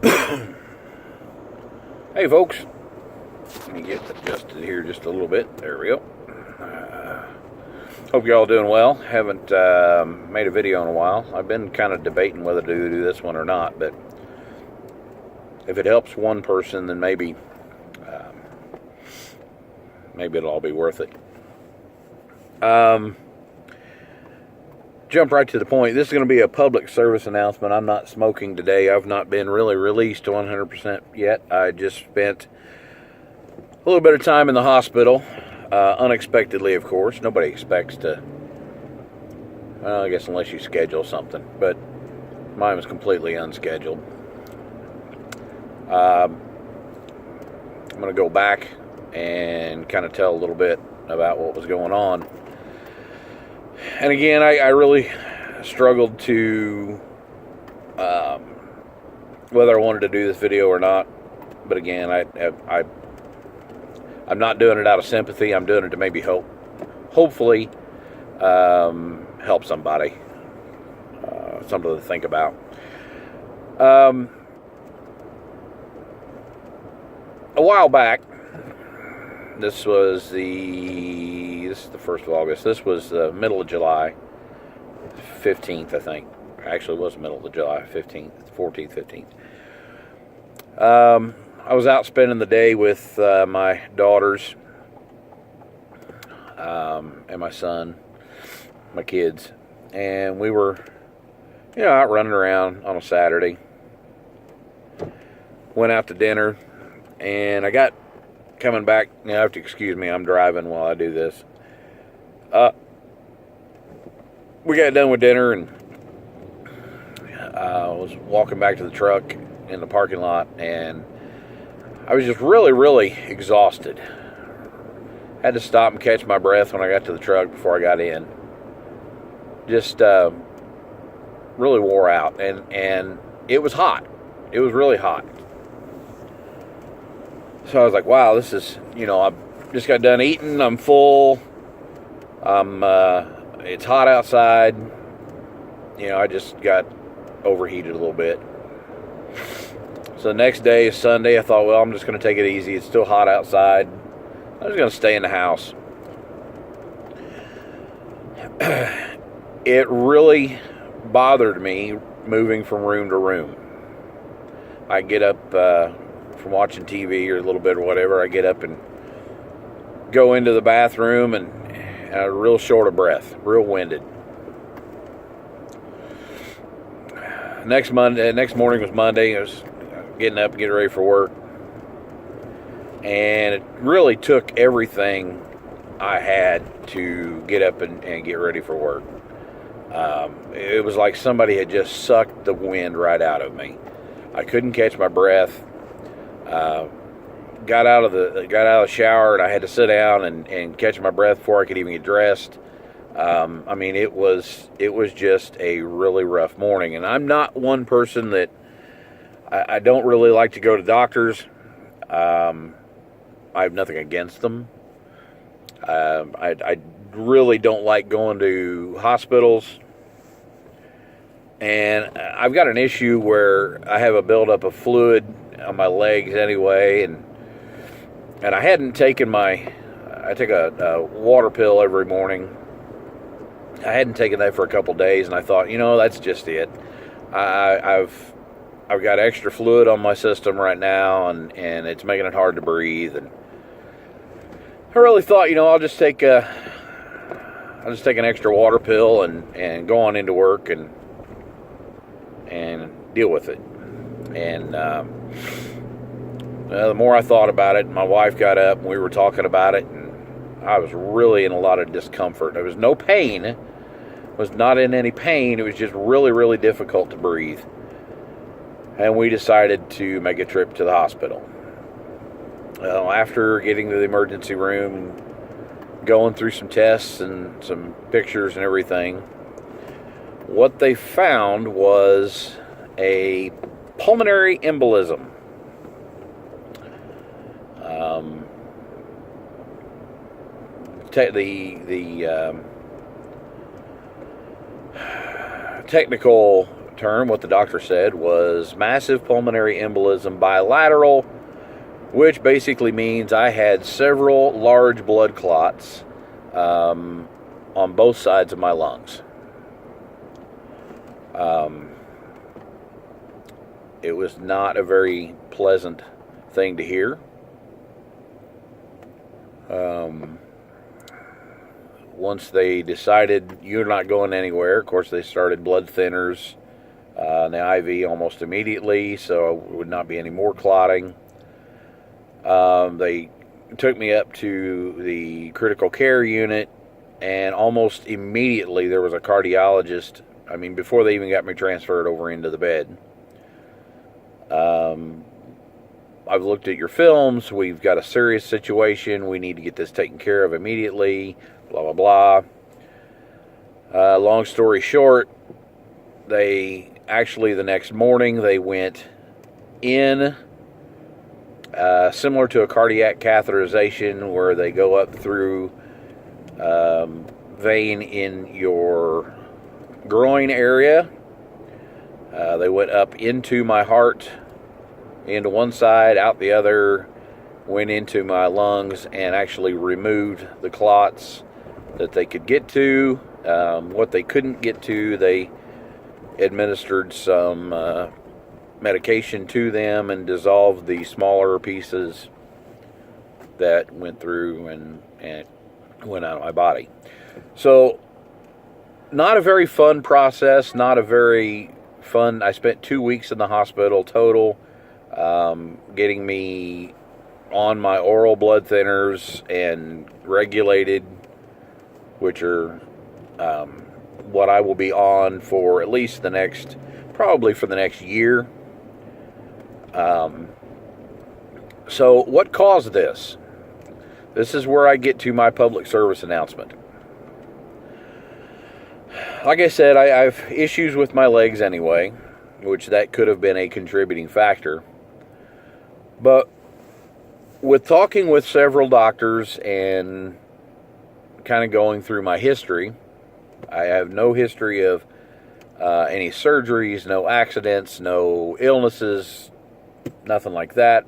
Hey folks, let me get adjusted here just a little bit. There we go. Hope you're all doing well. Haven't made a video in a while. I've been kind of debating whether to do this one or not, but if it helps one person, then maybe it'll all be worth it. Jump right to the point. This is going to be a public service announcement. I'm not smoking today. I've not been really released to 100% yet. I just spent a little bit of time in the hospital, unexpectedly, of course. Nobody expects to, well, I guess unless you schedule something, but mine was completely unscheduled. I'm going to go back and kind of tell a little bit about what was going on. And again, I really struggled to whether I wanted to do this video or not. But again, I'm not doing it out of sympathy. I'm doing it to maybe hopefully help somebody. Something to think about. A while back, this is the 1st of August. This was the middle of July, 15th, I think. Actually, it was middle of July, 15th, 14th, 15th. I was out spending the day with my daughters and my son, my kids, and we were, out running around on a Saturday. Went out to dinner, and I got coming back. You have to excuse me. I'm driving while I do this. We got done with dinner, and I was walking back to the truck in the parking lot, and I was just really, really exhausted. Had to stop and catch my breath when I got to the truck before I got in. Just really wore out, and it was hot. It was really hot. So I was like, wow, this is, I just got done eating. I'm full. It's hot outside. I just got overheated a little bit. So the next day is Sunday. I thought, well, I'm just going to take it easy. It's still hot outside. I'm just going to stay in the house. It really bothered me moving from room to room. I get up from watching TV or a little bit or whatever. I get up and go into the bathroom and real short of breath, real winded. Next morning was Monday. I was getting up and getting ready for work, and it really took everything I had to get up and get ready for work. It was like somebody had just sucked the wind right out of me. I couldn't catch my breath. Got out of the shower, and I had to sit down and catch my breath before I could even get dressed. It was just a really rough morning, and I'm not one person that I don't really like to go to doctors. I have nothing against them. I really don't like going to hospitals, and I've got an issue where I have a buildup of fluid on my legs anyway, and I hadn't taken I take a water pill every morning. I hadn't taken that for a couple days, and I thought, that's just it. I've got extra fluid on my system right now, and it's making it hard to breathe. And I really thought, I'll just take an extra water pill and go on into work and deal with it. And the more I thought about it, my wife got up and we were talking about it, and I was really in a lot of discomfort. There was no pain. Was not in any pain. It was just really, really difficult to breathe. And we decided to make a trip to the hospital. After getting to the emergency room, going through some tests and some pictures and everything, what they found was a pulmonary embolism. The technical term, what the doctor said was massive pulmonary embolism bilateral, which basically means I had several large blood clots on both sides of my lungs. It was not a very pleasant thing to hear. Once they decided you're not going anywhere, of course they started blood thinners in the IV almost immediately, so it would not be any more clotting. They took me up to the critical care unit, and almost immediately there was a cardiologist. I mean, before they even got me transferred over into the bed. I've looked at your films. We've got a serious situation. We need to get this taken care of immediately. Blah, blah, blah. Long story short, they actually, the next morning, they went in, similar to a cardiac catheterization, where they go up through vein in your groin area. They went up into my heart, into one side, out the other, went into my lungs, and actually removed the clots that they could get to. What they couldn't get to, they administered some medication to them and dissolved the smaller pieces that went through and went out of my body. So, not a very fun process, not a very fun. I spent 2 weeks in the hospital total, getting me on my oral blood thinners and regulated, which are what I will be on for at least probably for the next year. So what caused this? This is where I get to my public service announcement. Like I said, I have issues with my legs anyway, which that could have been a contributing factor. But with talking with several doctors and kind of going through my history, I have no history of any surgeries, no accidents, no illnesses, nothing like that.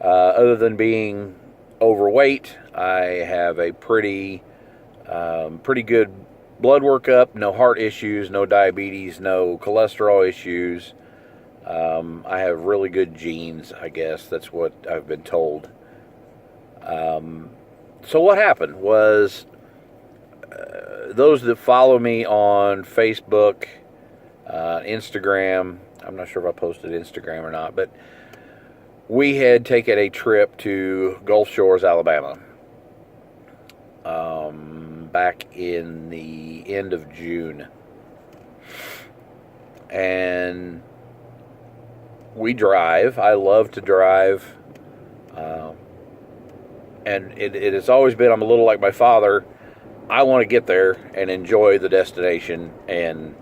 Other than being overweight, I have a pretty good blood workup, no heart issues, no diabetes, no cholesterol issues. I have really good genes, I guess. That's what I've been told. So what happened was, those that follow me on Facebook, Instagram, I'm not sure if I posted Instagram or not, but we had taken a trip to Gulf Shores, Alabama, back in the end of June. And we drive. I love to drive. And it has always been, I'm a little like my father. I want to get there and enjoy the destination and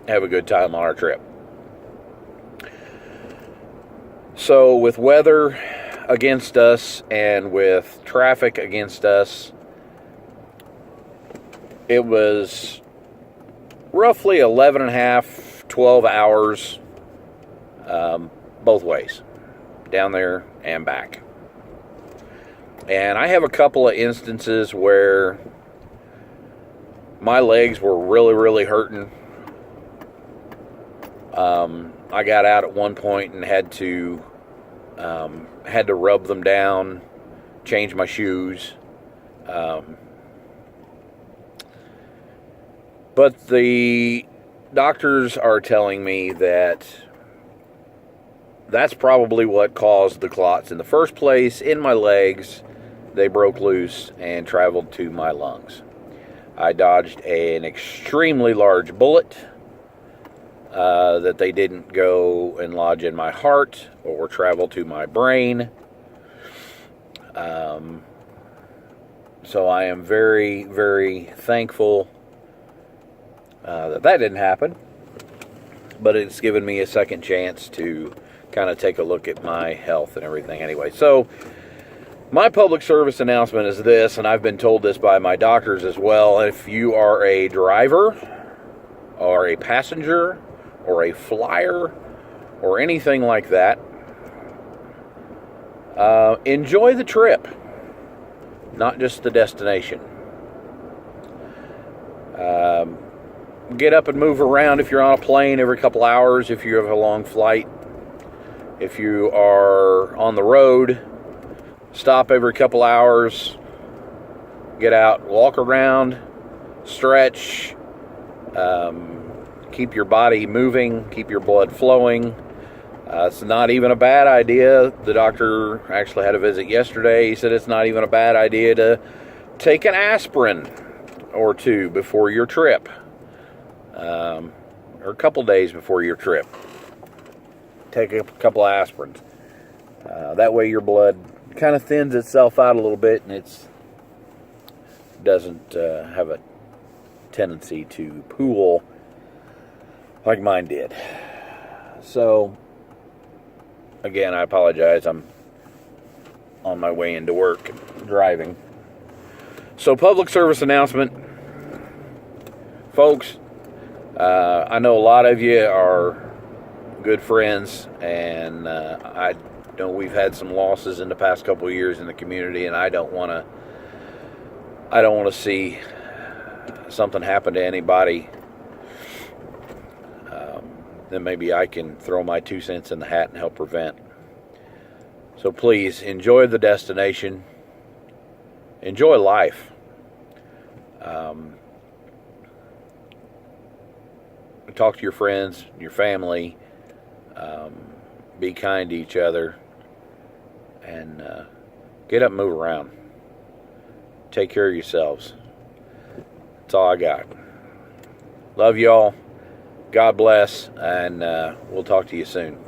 have a good time on our trip. So with weather against us and with traffic against us, it was roughly 11 and a half, 12 hours both ways, down there and back. And I have a couple of instances where my legs were really, really hurting. I got out at one point and had to rub them down, change my shoes. But the doctors are telling me that that's probably what caused the clots in the first place in my legs. They broke loose and traveled to my lungs. I dodged an extremely large bullet that they didn't go and lodge in my heart or travel to my brain. So I am very, very thankful that didn't happen. But it's given me a second chance to kind of take a look at my health and everything anyway. So my public service announcement is this, and I've been told this by my doctors as well. If you are a driver or a passenger or a flyer or anything like that, enjoy the trip, not just the destination. Get up and move around if you're on a plane every couple hours, if you have a long flight. If you are on the road, stop every couple hours, get out, walk around, stretch, keep your body moving, keep your blood flowing. It's not even a bad idea. The doctor actually had a visit yesterday. He said it's not even a bad idea to take an aspirin or two before your trip, or a couple days before your trip. Take a couple of aspirins. That way your blood kind of thins itself out a little bit, and it doesn't have a tendency to pool like mine did. So, again, I apologize. I'm on my way into work, driving. So, public service announcement. Folks, I know a lot of you are good friends, and I know we've had some losses in the past couple of years in the community, and I don't want to see something happen to anybody. Then maybe I can throw my 2 cents in the hat and help prevent. So please enjoy the destination, enjoy life. Talk to your friends, your family. Be kind to each other, and get up and move around. Take care of yourselves. That's all I got. Love y'all. God bless, and we'll talk to you soon.